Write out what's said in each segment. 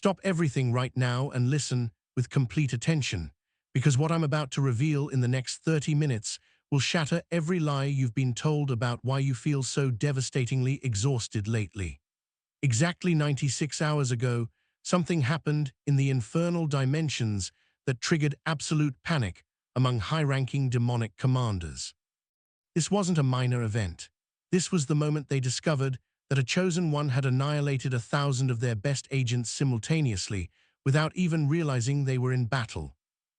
Stop everything right now and listen with complete attention, because what I'm about to reveal in the next 30 minutes will shatter every lie you've been told about why you feel so devastatingly exhausted lately. Exactly 96 hours ago, something happened in the infernal dimensions that triggered absolute panic among high-ranking demonic commanders. This wasn't a minor event. This was the moment they discovered that a chosen one had annihilated 1,000 of their best agents simultaneously without even realizing they were in battle.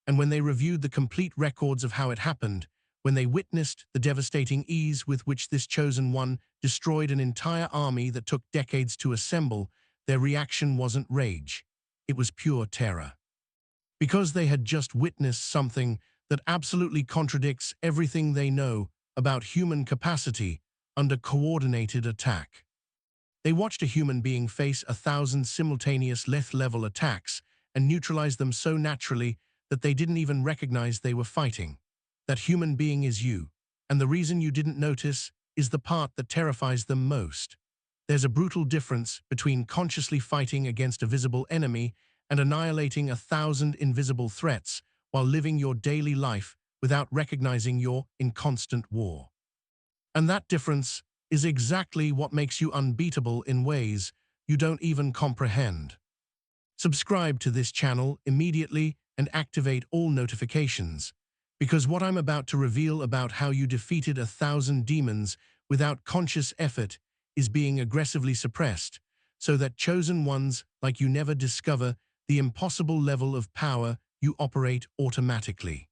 And when they reviewed the complete records of how it happened, when they witnessed the devastating ease with which this chosen one destroyed an entire army that took decades to assemble, their reaction wasn't rage. It was pure terror. Because they had just witnessed something that absolutely contradicts everything they know about human capacity under coordinated attack. They watched a human being face 1,000 simultaneous lethal-level attacks and neutralize them so naturally that they didn't even recognize they were fighting. That human being is you, and the reason you didn't notice is the part that terrifies them most. There's a brutal difference between consciously fighting against a visible enemy and annihilating 1,000 invisible threats while living your daily life without recognizing you're in constant war. And that difference is exactly what makes you unbeatable in ways you don't even comprehend. Subscribe to this channel immediately and activate all notifications, because what I'm about to reveal about how you defeated 1,000 demons without conscious effort is being aggressively suppressed, so that chosen ones like you never discover the impossible level of power you operate automatically.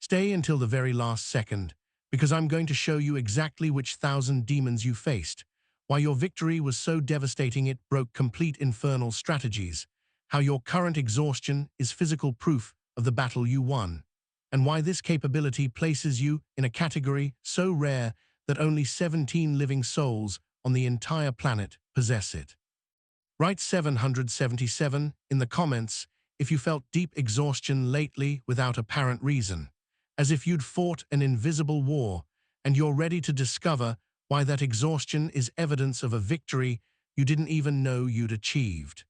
Stay until the very last second, because I'm going to show you exactly which 1,000 demons you faced, why your victory was so devastating it broke complete infernal strategies, how your current exhaustion is physical proof of the battle you won, and why this capability places you in a category so rare that only 17 living souls on the entire planet possess it. Write 777 in the comments if you felt deep exhaustion lately without apparent reason, as if you'd fought an invisible war and you're ready to discover why that exhaustion is evidence of a victory you didn't even know you'd achieved.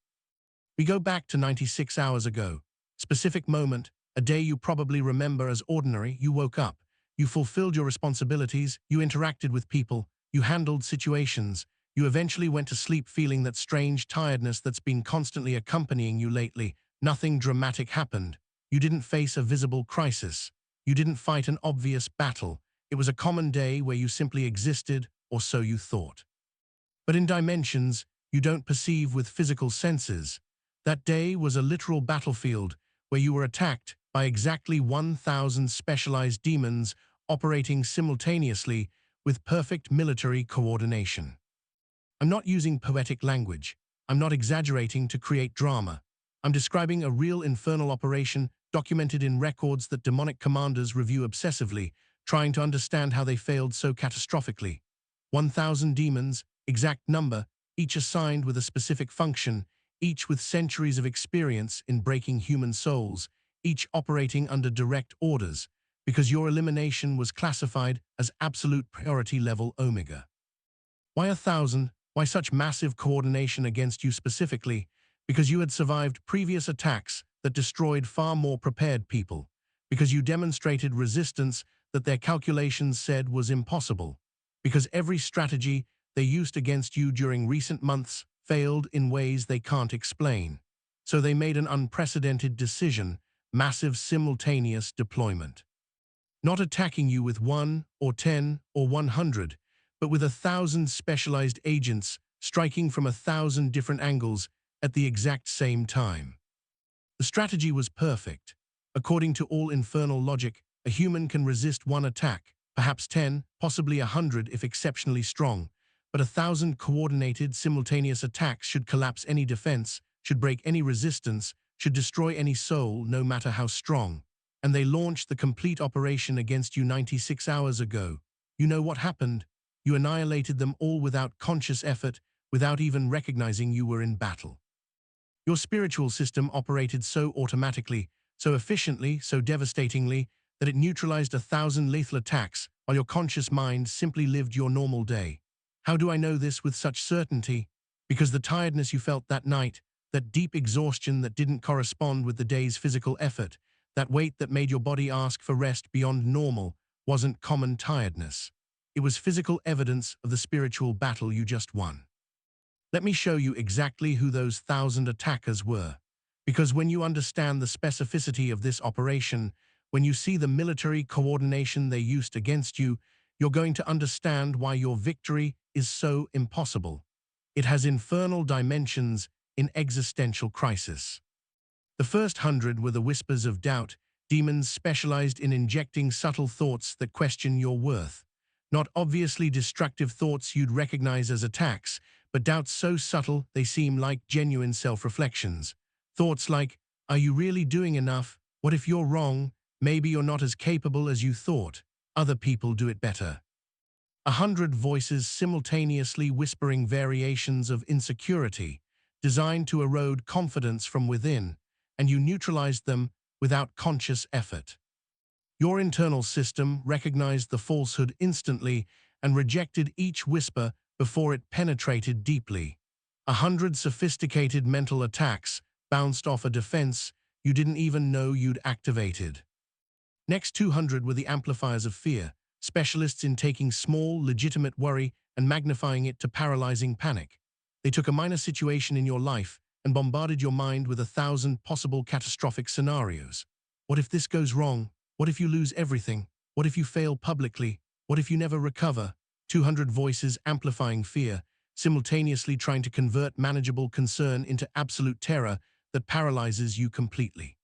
We go back to 96 hours ago, specific moment, a day you probably remember as ordinary. You woke up, you fulfilled your responsibilities, you interacted with people, you handled situations, you eventually went to sleep feeling that strange tiredness that's been constantly accompanying you lately. Nothing dramatic happened. You didn't face a visible crisis. You didn't fight an obvious battle. It was a common day where you simply existed, or so you thought. But in dimensions you don't perceive with physical senses, that day was a literal battlefield where you were attacked by exactly 1,000 specialized demons operating simultaneously with perfect military coordination. I'm not using poetic language. I'm not exaggerating to create drama. I'm describing a real infernal operation documented in records that demonic commanders review obsessively, trying to understand how they failed so catastrophically. 1,000 demons, exact number, each assigned with a specific function, each with centuries of experience in breaking human souls, each operating under direct orders, because your elimination was classified as absolute priority level Omega. Why 1,000? Why such massive coordination against you specifically? Because you had survived previous attacks that destroyed far more prepared people, because you demonstrated resistance that their calculations said was impossible, because every strategy they used against you during recent months failed in ways they can't explain. So they made an unprecedented decision, massive simultaneous deployment. Not attacking you with 1 or 10 or 100, but with 1,000 specialized agents striking from 1,000 different angles at the exact same time. The strategy was perfect. According to all infernal logic, a human can resist one attack, perhaps 10, possibly 100 if exceptionally strong, but 1,000 coordinated simultaneous attacks should collapse any defense, should break any resistance, should destroy any soul, no matter how strong. And they launched the complete operation against you 96 hours ago. You know what happened? You annihilated them all without conscious effort, without even recognizing you were in battle. Your spiritual system operated so automatically, so efficiently, so devastatingly, that it neutralized 1,000 lethal attacks while your conscious mind simply lived your normal day. How do I know this with such certainty? Because the tiredness you felt that night, that deep exhaustion that didn't correspond with the day's physical effort, that weight that made your body ask for rest beyond normal, wasn't common tiredness. It was physical evidence of the spiritual battle you just won. Let me show you exactly who those 1,000 attackers were. Because when you understand the specificity of this operation, when you see the military coordination they used against you, you're going to understand why your victory is so impossible. It has infernal dimensions in existential crisis. The first 100 were the whispers of doubt, demons specialized in injecting subtle thoughts that question your worth. Not obviously destructive thoughts you'd recognize as attacks, but doubts so subtle they seem like genuine self-reflections. Thoughts like, are you really doing enough? What if you're wrong? Maybe you're not as capable as you thought. Other people do it better. 100 voices simultaneously whispering variations of insecurity, designed to erode confidence from within, and you neutralized them without conscious effort. Your internal system recognized the falsehood instantly and rejected each whisper before it penetrated deeply. 100 sophisticated mental attacks bounced off a defense you didn't even know you'd activated. Next 200 were the amplifiers of fear, specialists in taking small, legitimate worry and magnifying it to paralyzing panic. They took a minor situation in your life and bombarded your mind with 1,000 possible catastrophic scenarios. What if this goes wrong? What if you lose everything? What if you fail publicly? What if you never recover? 200 voices amplifying fear, simultaneously trying to convert manageable concern into absolute terror that paralyzes you completely.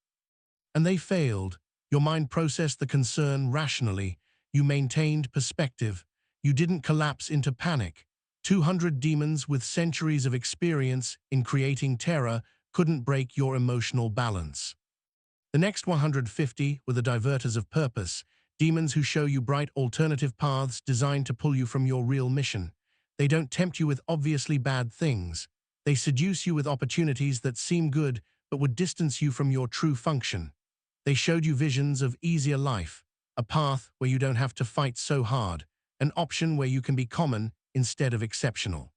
And they failed. Your mind processed the concern rationally. You maintained perspective. You didn't collapse into panic. 200 demons with centuries of experience in creating terror couldn't break your emotional balance. The next 150 were the diverters of purpose, demons who show you bright alternative paths designed to pull you from your real mission. They don't tempt you with obviously bad things. They seduce you with opportunities that seem good but would distance you from your true function. They showed you visions of easier life, a path where you don't have to fight so hard, an option where you can be common instead of exceptional.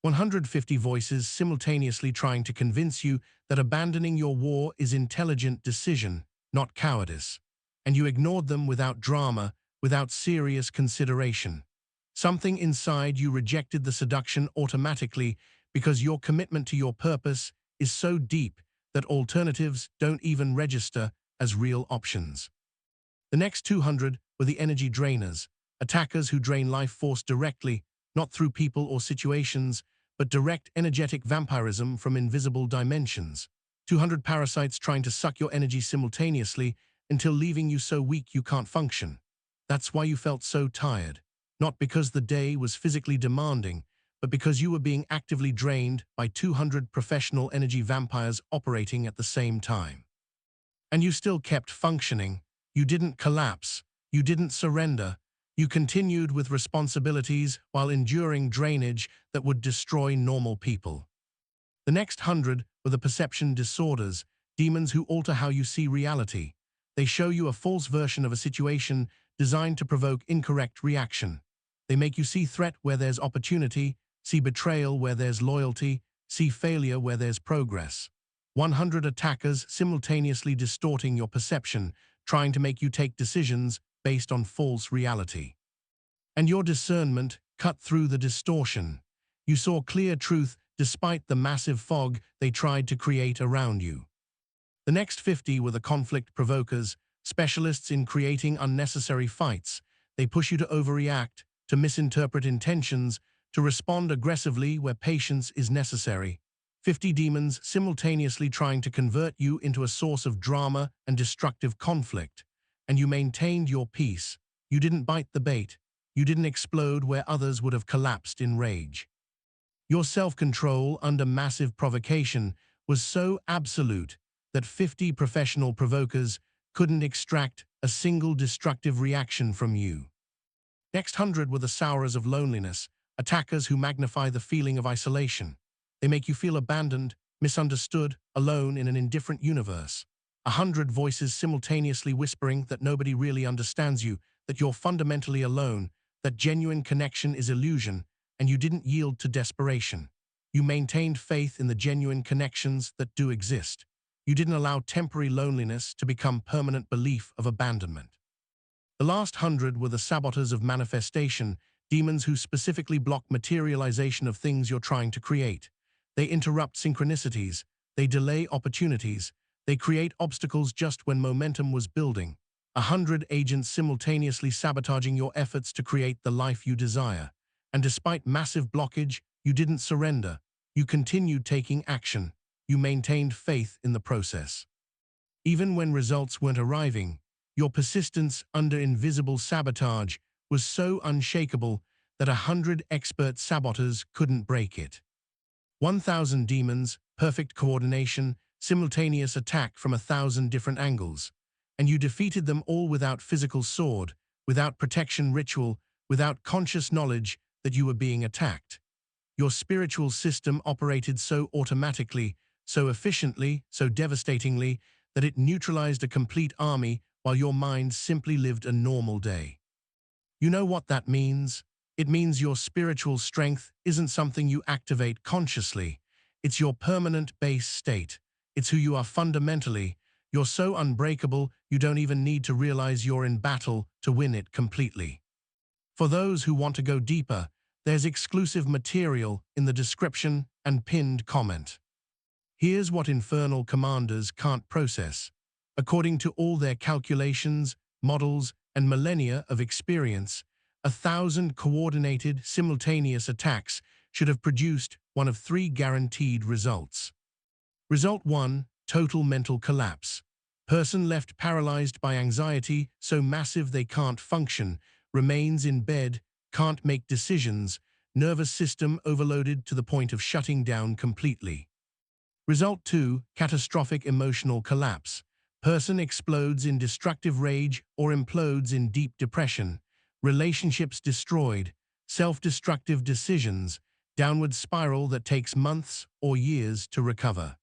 150 voices simultaneously trying to convince you that abandoning your war is intelligent decision, not cowardice. And you ignored them without drama, without serious consideration. Something inside you rejected the seduction automatically because your commitment to your purpose is so deep that alternatives don't even register as real options. The next 200 were the energy drainers, attackers who drain life force directly, not through people or situations, but direct energetic vampirism from invisible dimensions. 200 parasites trying to suck your energy simultaneously until leaving you so weak you can't function. That's why you felt so tired. Not because the day was physically demanding, but because you were being actively drained by 200 professional energy vampires operating at the same time. And you still kept functioning. You didn't collapse. You didn't surrender. You continued with responsibilities while enduring drainage that would destroy normal people. The next 100 were the perception disorders, demons who alter how you see reality. They show you a false version of a situation designed to provoke incorrect reaction. They make you see threat where there's opportunity, see betrayal where there's loyalty, see failure where there's progress. 100 attackers simultaneously distorting your perception, trying to make you take decisions based on false reality. And your discernment cut through the distortion. You saw clear truth despite the massive fog they tried to create around you. The next 50 were the conflict provokers, specialists in creating unnecessary fights. They push you to overreact, to misinterpret intentions, to respond aggressively where patience is necessary. 50 demons simultaneously trying to convert you into a source of drama and destructive conflict. And you maintained your peace. You didn't bite the bait. You didn't explode where others would have collapsed in rage. Your self-control under massive provocation was so absolute that 50 professional provokers couldn't extract a single destructive reaction from you. Next 100 were the sourers of loneliness, attackers who magnify the feeling of isolation. They make you feel abandoned, misunderstood, alone in an indifferent universe. 100 voices simultaneously whispering that nobody really understands you, that you're fundamentally alone, that genuine connection is illusion, and you didn't yield to desperation. You maintained faith in the genuine connections that do exist. You didn't allow temporary loneliness to become permanent belief of abandonment. The last 100 were the saboteurs of manifestation, demons who specifically block materialization of things you're trying to create. They interrupt synchronicities, they delay opportunities, they create obstacles just when momentum was building. 100 agents simultaneously sabotaging your efforts to create the life you desire. And despite massive blockage, you didn't surrender. You continued taking action. You maintained faith in the process. Even when results weren't arriving, your persistence under invisible sabotage was so unshakable that 100 expert saboteurs couldn't break it. 1,000 demons, perfect coordination, simultaneous attack from 1,000 different angles. And you defeated them all without physical sword, without protection ritual, without conscious knowledge that you were being attacked. Your spiritual system operated so automatically, so efficiently, so devastatingly, that it neutralized a complete army while your mind simply lived a normal day. You know what that means? It means your spiritual strength isn't something you activate consciously. It's your permanent base state. It's who you are fundamentally. You're so unbreakable, you don't even need to realize you're in battle to win it completely. For those who want to go deeper, there's exclusive material in the description and pinned comment. Here's what infernal commanders can't process. According to all their calculations, models, and millennia of experience, 1,000 coordinated, simultaneous attacks should have produced one of 3 guaranteed results. Result 1, total mental collapse. Person left paralyzed by anxiety so massive they can't function, remains in bed, can't make decisions, nervous system overloaded to the point of shutting down completely. Result 2, catastrophic emotional collapse. Person explodes in destructive rage or implodes in deep depression. Relationships destroyed, self-destructive decisions, downward spiral that takes months or years to recover.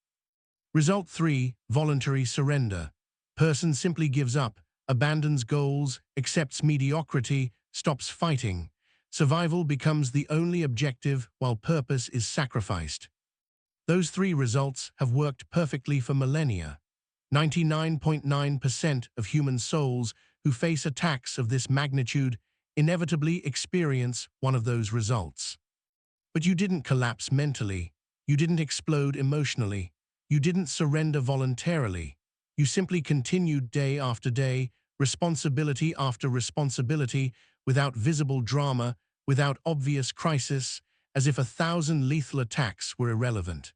Result 3, voluntary surrender. Person simply gives up, abandons goals, accepts mediocrity, stops fighting. Survival becomes the only objective while purpose is sacrificed. Those 3 results have worked perfectly for millennia. 99.9% of human souls who face attacks of this magnitude inevitably experience one of those results. But you didn't collapse mentally. You didn't explode emotionally. You didn't surrender voluntarily. You simply continued day after day, responsibility after responsibility, without visible drama, without obvious crisis, as if 1,000 lethal attacks were irrelevant.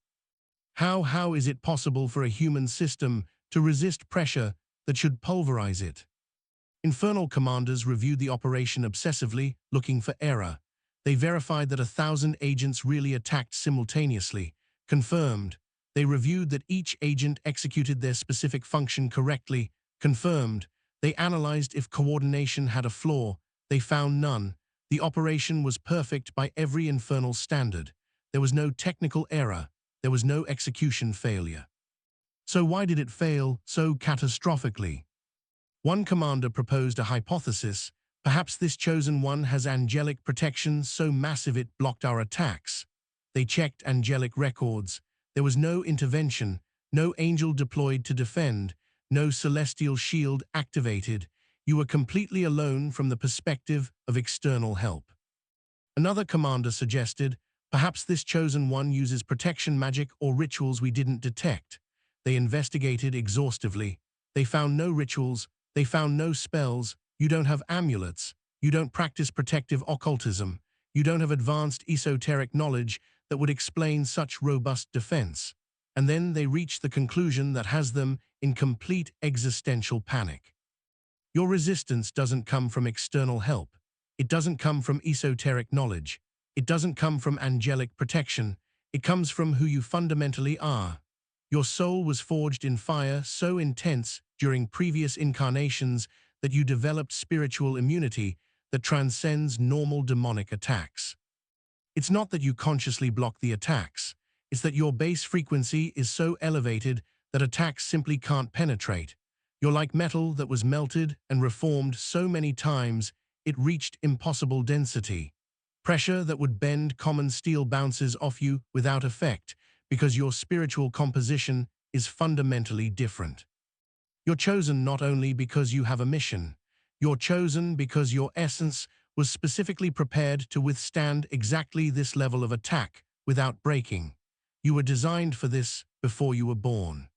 How is it possible for a human system to resist pressure that should pulverize it? Infernal commanders reviewed the operation obsessively, looking for error. They verified that 1,000 agents really attacked simultaneously. Confirmed. They reviewed that each agent executed their specific function correctly. Confirmed. They analyzed if coordination had a flaw. They found none. The operation was perfect by every infernal standard. There was no technical error. There was no execution failure. So why did it fail so catastrophically? One commander proposed a hypothesis. Perhaps this chosen one has angelic protection so massive it blocked our attacks. They checked angelic records. There was no intervention, no angel deployed to defend, no celestial shield activated. You were completely alone from the perspective of external help. Another commander suggested, perhaps this chosen one uses protection magic or rituals we didn't detect. They investigated exhaustively. They found no rituals. They found no spells. You don't have amulets. You don't practice protective occultism. You don't have advanced esoteric knowledge that would explain such robust defense. And then they reach the conclusion that has them in complete existential panic. Your resistance doesn't come from external help. It doesn't come from esoteric knowledge. It doesn't come from angelic protection. It comes from who you fundamentally are. Your soul was forged in fire so intense during previous incarnations that you developed spiritual immunity that transcends normal demonic attacks. It's not that you consciously block the attacks. It's that your base frequency is so elevated that attacks simply can't penetrate. You're like metal that was melted and reformed so many times it reached impossible density. Pressure that would bend common steel bounces off you without effect because your spiritual composition is fundamentally different. You're chosen not only because you have a mission, you're chosen because your essence was specifically prepared to withstand exactly this level of attack without breaking. You were designed for this before you were born.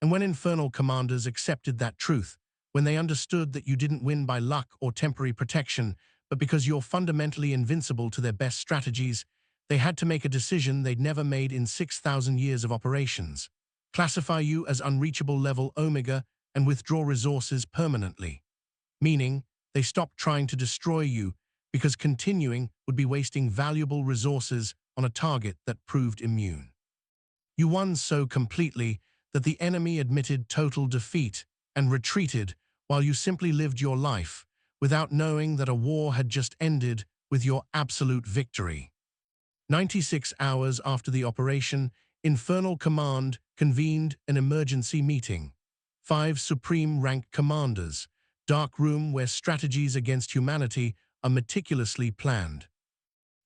And when infernal commanders accepted that truth, when they understood that you didn't win by luck or temporary protection, but because you're fundamentally invincible to their best strategies, they had to make a decision they'd never made in 6,000 years of operations. Classify you as unreachable level Omega and withdraw resources permanently. Meaning, they stopped trying to destroy you because continuing would be wasting valuable resources on a target that proved immune. You won so completely that the enemy admitted total defeat and retreated while you simply lived your life without knowing that a war had just ended with your absolute victory. 96 hours after the operation, Infernal Command convened an emergency meeting. 5 supreme rank commanders, dark room where strategies against humanity are meticulously planned.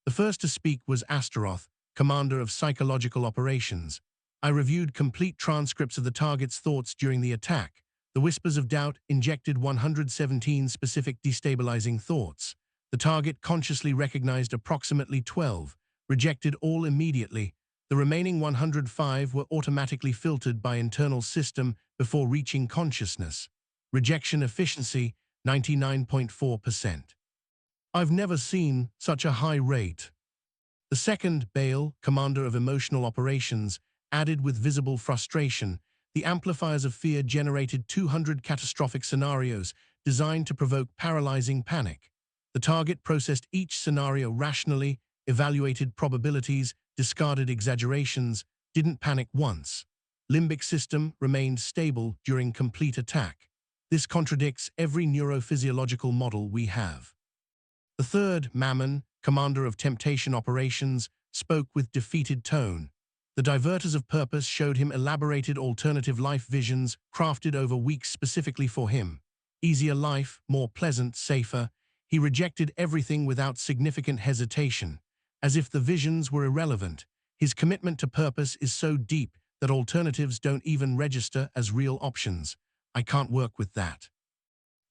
The first to speak was Astaroth, commander of psychological operations. I reviewed complete transcripts of the target's thoughts during the attack. The whispers of doubt injected 117 specific destabilizing thoughts. The target consciously recognized approximately 12, rejected all immediately. The remaining 105 were automatically filtered by internal system before reaching consciousness. Rejection efficiency, 99.4%. I've never seen such a high rate. The second, Bale, commander of emotional operations, added with visible frustration. The amplifiers of fear generated 200 catastrophic scenarios designed to provoke paralyzing panic. The target processed each scenario rationally, evaluated probabilities, discarded exaggerations, didn't panic once. Limbic system remained stable during complete attack. This contradicts every neurophysiological model we have. The third, Mammon, commander of temptation operations, spoke with defeated tone. The diverters of purpose showed him elaborated alternative life visions crafted over weeks specifically for him. Easier life, more pleasant, safer. He rejected everything without significant hesitation, as if the visions were irrelevant. His commitment to purpose is so deep that alternatives don't even register as real options. I can't work with that.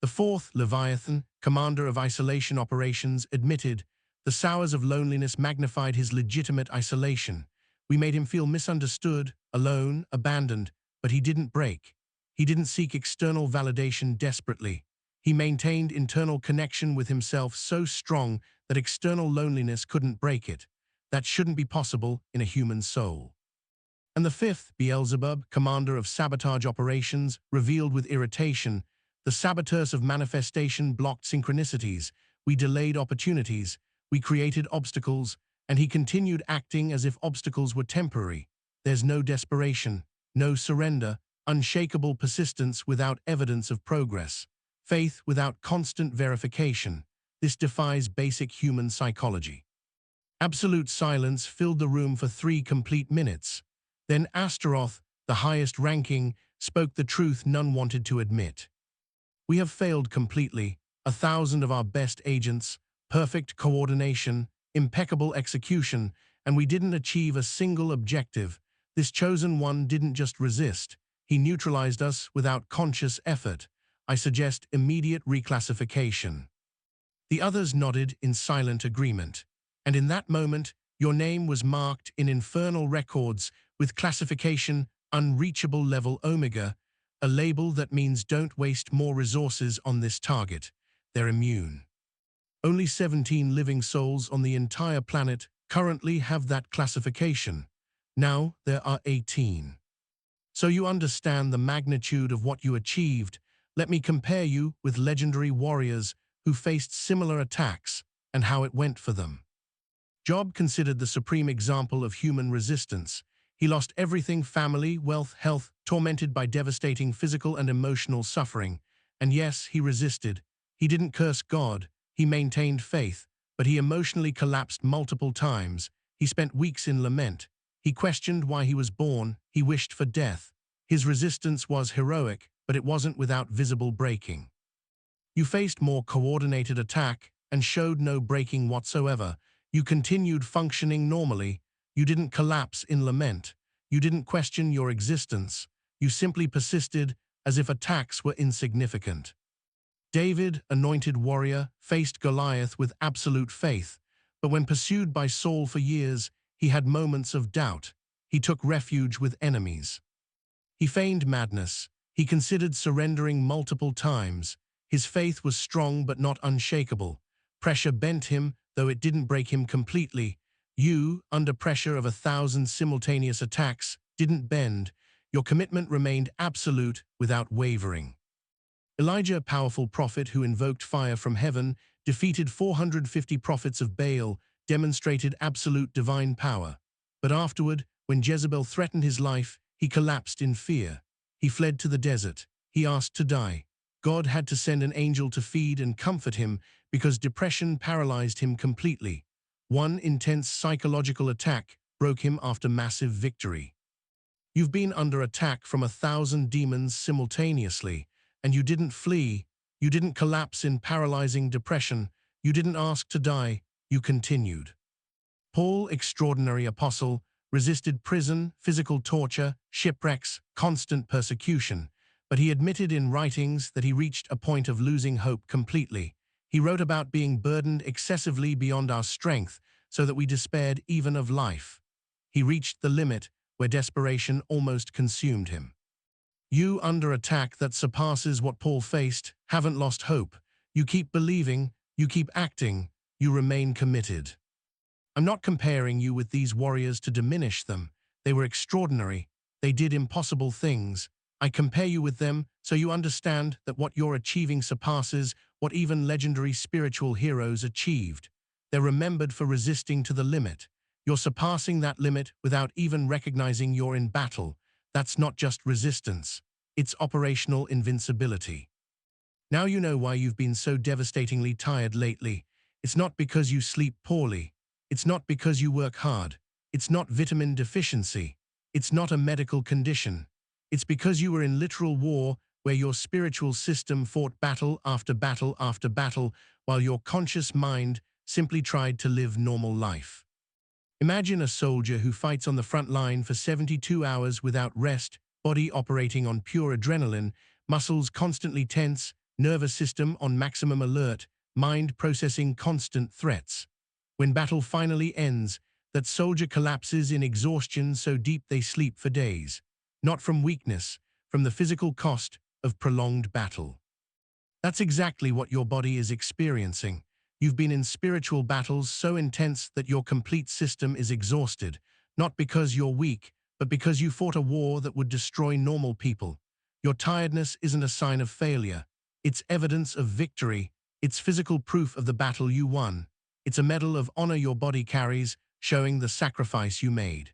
The fourth, Leviathan, commander of isolation operations, admitted the sours of loneliness magnified his legitimate isolation. We made him feel misunderstood, alone, abandoned, but he didn't break. He didn't seek external validation desperately. He maintained internal connection with himself so strong that external loneliness couldn't break it. That shouldn't be possible in a human soul. And the fifth, Beelzebub, commander of sabotage operations, revealed with irritation, the saboteurs of manifestation blocked synchronicities, we delayed opportunities, we created obstacles, and he continued acting as if obstacles were temporary. There's no desperation, no surrender, unshakable persistence without evidence of progress, faith without constant verification. This defies basic human psychology. Absolute silence filled the room for 3 complete minutes. Then Astaroth, the highest ranking, spoke the truth none wanted to admit. We have failed completely. 1,000 of our best agents, perfect coordination, impeccable execution, and we didn't achieve a single objective. This chosen one didn't just resist. He neutralized us without conscious effort. I suggest immediate reclassification. The others nodded in silent agreement. And in that moment, your name was marked in infernal records with classification unreachable level Omega, a label that means don't waste more resources on this target. They're immune. Only 17 living souls on the entire planet currently have that classification. Now there are 18. So you understand the magnitude of what you achieved. Let me compare you with legendary warriors who faced similar attacks and how it went for them. Job considered the supreme example of human resistance. He lost everything: family, wealth, health, tormented by devastating physical and emotional suffering. And yes, he resisted. He didn't curse God. He maintained faith, but he emotionally collapsed multiple times. He spent weeks in lament. He questioned why he was born. He wished for death. His resistance was heroic, but it wasn't without visible breaking. You faced more coordinated attack, and showed no breaking whatsoever. You continued functioning normally. You didn't collapse in lament. You didn't question your existence. You simply persisted as if attacks were insignificant. David, anointed warrior, faced Goliath with absolute faith, but when pursued by Saul for years, he had moments of doubt. He took refuge with enemies. He feigned madness. He considered surrendering multiple times. His faith was strong but not unshakable. Pressure bent him, though it didn't break him completely. You, under pressure of 1,000 simultaneous attacks, didn't bend. Your commitment remained absolute without wavering. Elijah, a powerful prophet who invoked fire from heaven, defeated 450 prophets of Baal, demonstrated absolute divine power. But afterward, when Jezebel threatened his life, he collapsed in fear. He fled to the desert. He asked to die. God had to send an angel to feed and comfort him because depression paralyzed him completely. One intense psychological attack broke him after massive victory. You've been under attack from 1,000 demons simultaneously, and you didn't flee. You didn't collapse in paralyzing depression. You didn't ask to die. You continued. Paul, extraordinary apostle, resisted prison, physical torture, shipwrecks, constant persecution, but he admitted in writings that he reached a point of losing hope completely. He wrote about being burdened excessively beyond our strength so that we despaired even of life. He reached the limit where desperation almost consumed him. You, under attack that surpasses what Paul faced, haven't lost hope. You keep believing, you keep acting, you remain committed. I'm not comparing you with these warriors to diminish them. They were extraordinary. They did impossible things. I compare you with them so you understand that what you're achieving surpasses what even legendary spiritual heroes achieved. They're remembered for resisting to the limit. You're surpassing that limit without even recognizing you're in battle. That's not just resistance. It's operational invincibility. Now you know why you've been so devastatingly tired lately. It's not because you sleep poorly. It's not because you work hard. It's not vitamin deficiency. It's not a medical condition. It's because you were in literal war where your spiritual system fought battle after battle after battle while your conscious mind simply tried to live normal life. Imagine a soldier who fights on the front line for 72 hours without rest, body operating on pure adrenaline, muscles constantly tense, nervous system on maximum alert, mind processing constant threats. When battle finally ends, that soldier collapses in exhaustion so deep they sleep for days. Not from weakness, from the physical cost of prolonged battle. That's exactly what your body is experiencing. You've been in spiritual battles so intense that your complete system is exhausted, not because you're weak, but because you fought a war that would destroy normal people. Your tiredness isn't a sign of failure. It's evidence of victory. It's physical proof of the battle you won. It's a medal of honor your body carries, showing the sacrifice you made.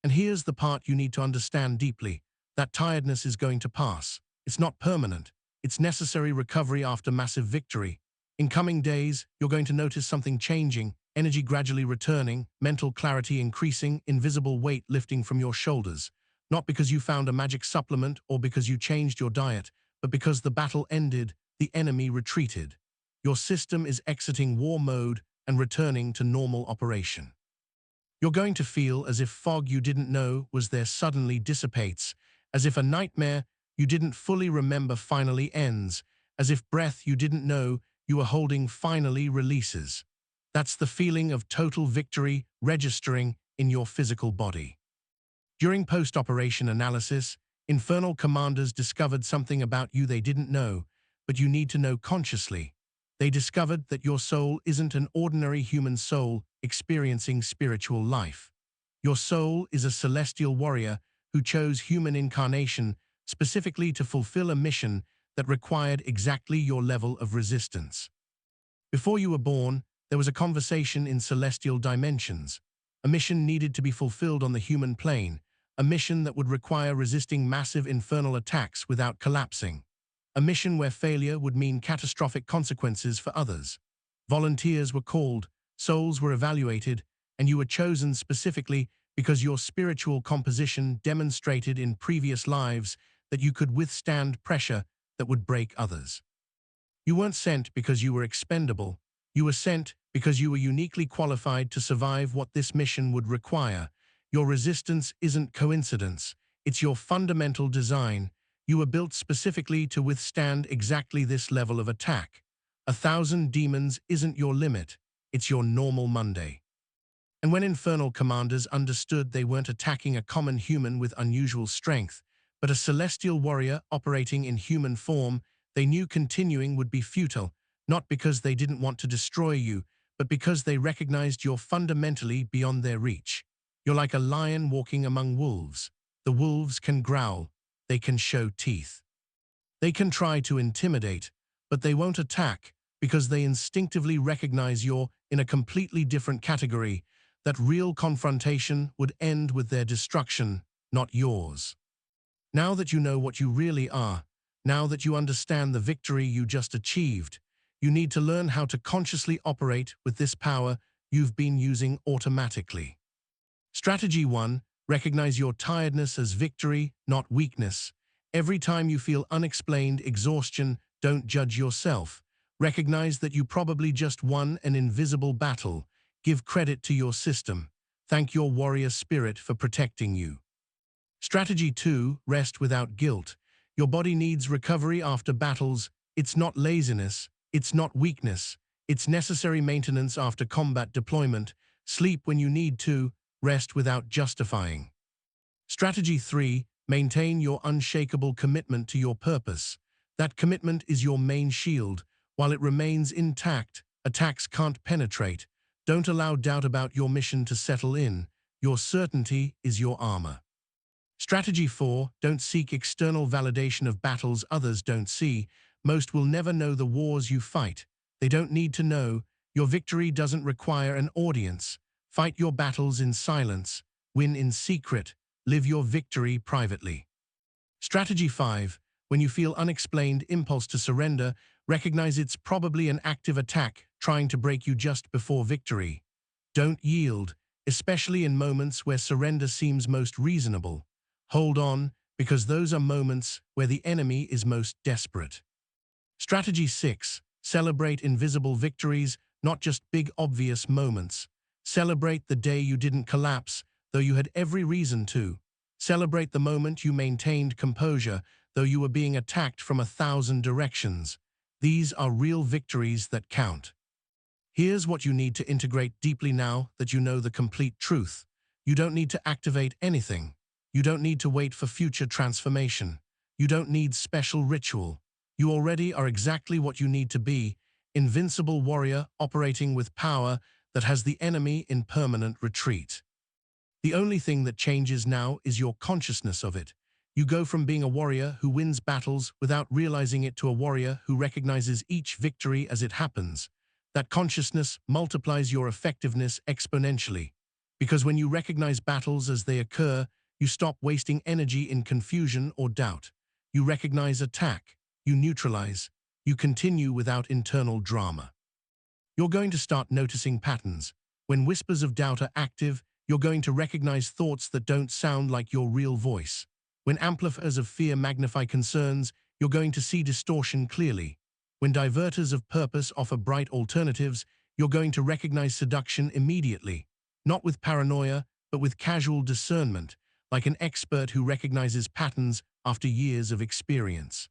And here's the part you need to understand deeply. That tiredness is going to pass. It's not permanent. It's necessary recovery after massive victory. In coming days, you're going to notice something changing, energy gradually returning, mental clarity increasing, invisible weight lifting from your shoulders. Not because you found a magic supplement or because you changed your diet, but because the battle ended, the enemy retreated. Your system is exiting war mode and returning to normal operation. You're going to feel as if fog you didn't know was there suddenly dissipates, as if a nightmare you didn't fully remember finally ends, as if breath you didn't know you were holding finally releases. That's the feeling of total victory registering in your physical body. During post-operation analysis, infernal commanders discovered something about you they didn't know, but you need to know consciously. They discovered that your soul isn't an ordinary human soul experiencing spiritual life. Your soul is a celestial warrior who chose human incarnation specifically to fulfill a mission that required exactly your level of resistance. Before you were born, there was a conversation in celestial dimensions. A mission needed to be fulfilled on the human plane, a mission that would require resisting massive infernal attacks without collapsing. A mission where failure would mean catastrophic consequences for others. Volunteers were called, souls were evaluated, and you were chosen specifically because your spiritual composition demonstrated in previous lives that you could withstand pressure that would break others. You weren't sent because you were expendable. You were sent because you were uniquely qualified to survive what this mission would require. Your resistance isn't coincidence. It's your fundamental design. You were built specifically to withstand exactly this level of attack. 1,000 demons isn't your limit. It's your normal Monday. And when infernal commanders understood they weren't attacking a common human with unusual strength, but a celestial warrior operating in human form, they knew continuing would be futile, not because they didn't want to destroy you, but because they recognized you're fundamentally beyond their reach. You're like a lion walking among wolves. The wolves can growl, they can show teeth. They can try to intimidate, but they won't attack because they instinctively recognize you're in a completely different category, that real confrontation would end with their destruction, not yours. Now that you know what you really are, now that you understand the victory you just achieved, you need to learn how to consciously operate with this power you've been using automatically. Strategy 1. Recognize your tiredness as victory, not weakness. Every time you feel unexplained exhaustion, don't judge yourself. Recognize that you probably just won an invisible battle. Give credit to your system. Thank your warrior spirit for protecting you. Strategy 2. Rest without guilt. Your body needs recovery after battles. It's not laziness. It's not weakness. It's necessary maintenance after combat deployment. Sleep when you need to. Rest without justifying. Strategy 3. Maintain your unshakable commitment to your purpose. That commitment is your main shield. While it remains intact, attacks can't penetrate. Don't allow doubt about your mission to settle in. Your certainty is your armor. Strategy 4. Don't seek external validation of battles others don't see. Most will never know the wars you fight. They don't need to know. Your victory doesn't require an audience. Fight your battles in silence. Win in secret. Live your victory privately. Strategy 5. When you feel unexplained impulse to surrender, recognize it's probably an active attack trying to break you just before victory. Don't yield, especially in moments where surrender seems most reasonable. Hold on, because those are moments where the enemy is most desperate. Strategy 6. Celebrate invisible victories, not just big obvious moments. Celebrate the day you didn't collapse, though you had every reason to. Celebrate the moment you maintained composure, though you were being attacked from 1,000 directions. These are real victories that count. Here's what you need to integrate deeply now that you know the complete truth. You don't need to activate anything. You don't need to wait for future transformation. You don't need special ritual. You already are exactly what you need to be, invincible warrior operating with power that has the enemy in permanent retreat. The only thing that changes now is your consciousness of it. You go from being a warrior who wins battles without realizing it to a warrior who recognizes each victory as it happens. That consciousness multiplies your effectiveness exponentially. Because when you recognize battles as they occur, you stop wasting energy in confusion or doubt. You recognize attack. You neutralize. You continue without internal drama. You're going to start noticing patterns. When whispers of doubt are active, you're going to recognize thoughts that don't sound like your real voice. When amplifiers of fear magnify concerns, you're going to see distortion clearly. When diverters of purpose offer bright alternatives, you're going to recognize seduction immediately. Not with paranoia, but with casual discernment, like an expert who recognizes patterns after years of experience.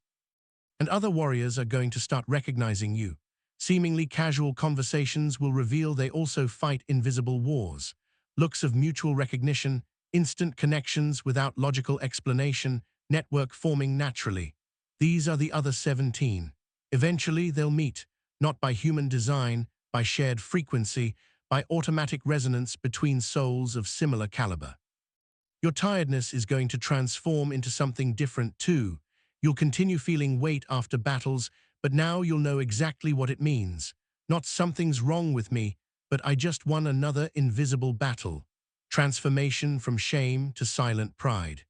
And other warriors are going to start recognizing you. Seemingly casual conversations will reveal they also fight invisible wars. Looks of mutual recognition, instant connections without logical explanation, network forming naturally. These are the other 17. Eventually they'll meet, not by human design, by shared frequency, by automatic resonance between souls of similar caliber. Your tiredness is going to transform into something different too. You'll continue feeling weight after battles, but now you'll know exactly what it means. Not something's wrong with me, but I just won another invisible battle. Transformation from shame to silent pride.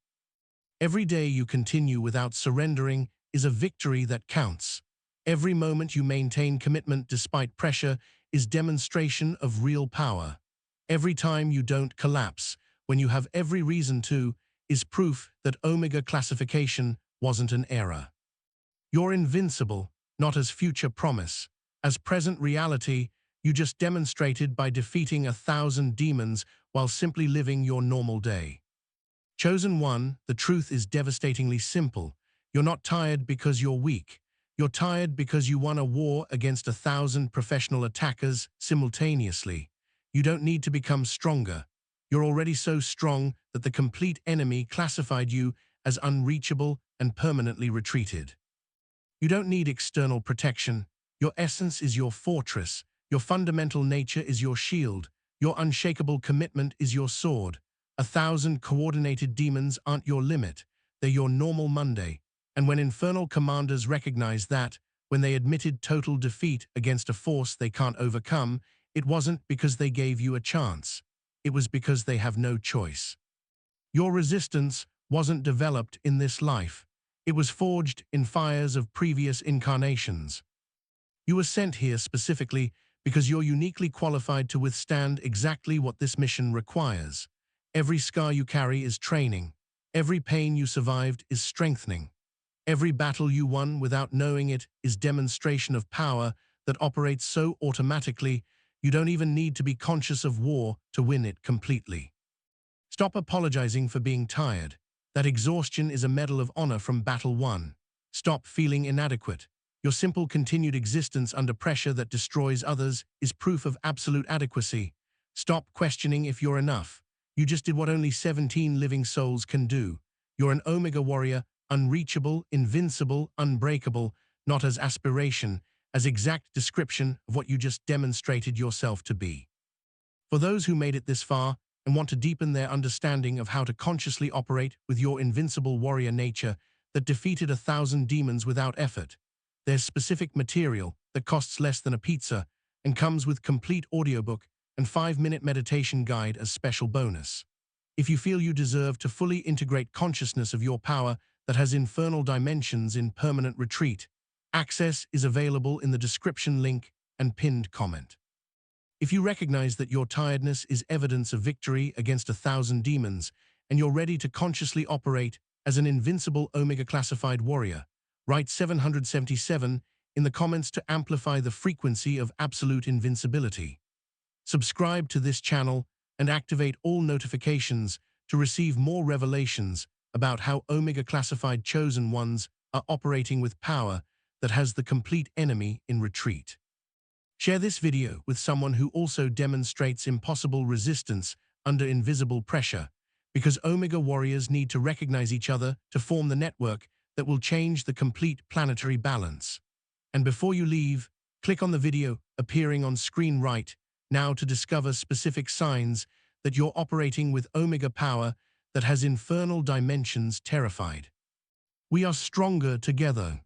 Every day you continue without surrendering is a victory that counts. Every moment you maintain commitment despite pressure is demonstration of real power. Every time you don't collapse, when you have every reason to, is proof that Omega classification wasn't an error. You're invincible, not as future promise, as present reality. You just demonstrated by defeating 1,000 demons while simply living your normal day. Chosen One, the truth is devastatingly simple. You're not tired because you're weak. You're tired because you won a war against 1,000 professional attackers simultaneously. You don't need to become stronger. You're already so strong that the complete enemy classified you as unreachable and permanently retreated. You don't need external protection. Your essence is your fortress. Your fundamental nature is your shield. Your unshakable commitment is your sword. 1,000 coordinated demons aren't your limit. They're your normal Monday. And when infernal commanders recognize that, when they admitted total defeat against a force they can't overcome, it wasn't because they gave you a chance. It was because they have no choice. Your resistance wasn't developed in this life. It was forged in fires of previous incarnations. You were sent here specifically because you're uniquely qualified to withstand exactly what this mission requires. Every scar you carry is training. Every pain you survived is strengthening. Every battle you won without knowing it is demonstration of power that operates so automatically you don't even need to be conscious of war to win it completely. Stop apologizing for being tired. That exhaustion is a medal of honor from battle won. Stop feeling inadequate. Your simple continued existence under pressure that destroys others is proof of absolute adequacy. Stop questioning if you're enough. You just did what only 17 living souls can do. You're an Omega warrior, unreachable, invincible, unbreakable, not as aspiration, as exact description of what you just demonstrated yourself to be. For those who made it this far and want to deepen their understanding of how to consciously operate with your invincible warrior nature that defeated 1,000 demons without effort, there's specific material that costs less than a pizza and comes with complete audiobook and 5-minute meditation guide as special bonus. If you feel you deserve to fully integrate consciousness of your power that has infernal dimensions in permanent retreat, access is available in the description link and pinned comment. If you recognize that your tiredness is evidence of victory against 1,000 demons and you're ready to consciously operate as an invincible Omega classified warrior, write 777 in the comments to amplify the frequency of absolute invincibility. Subscribe to this channel and activate all notifications to receive more revelations about how Omega classified chosen ones are operating with power that has the complete enemy in retreat. Share this video with someone who also demonstrates impossible resistance under invisible pressure, because Omega warriors need to recognize each other to form the network that will change the complete planetary balance. And before you leave, click on the video appearing on screen right now to discover specific signs that you're operating with Omega power that has infernal dimensions terrified. We are stronger together.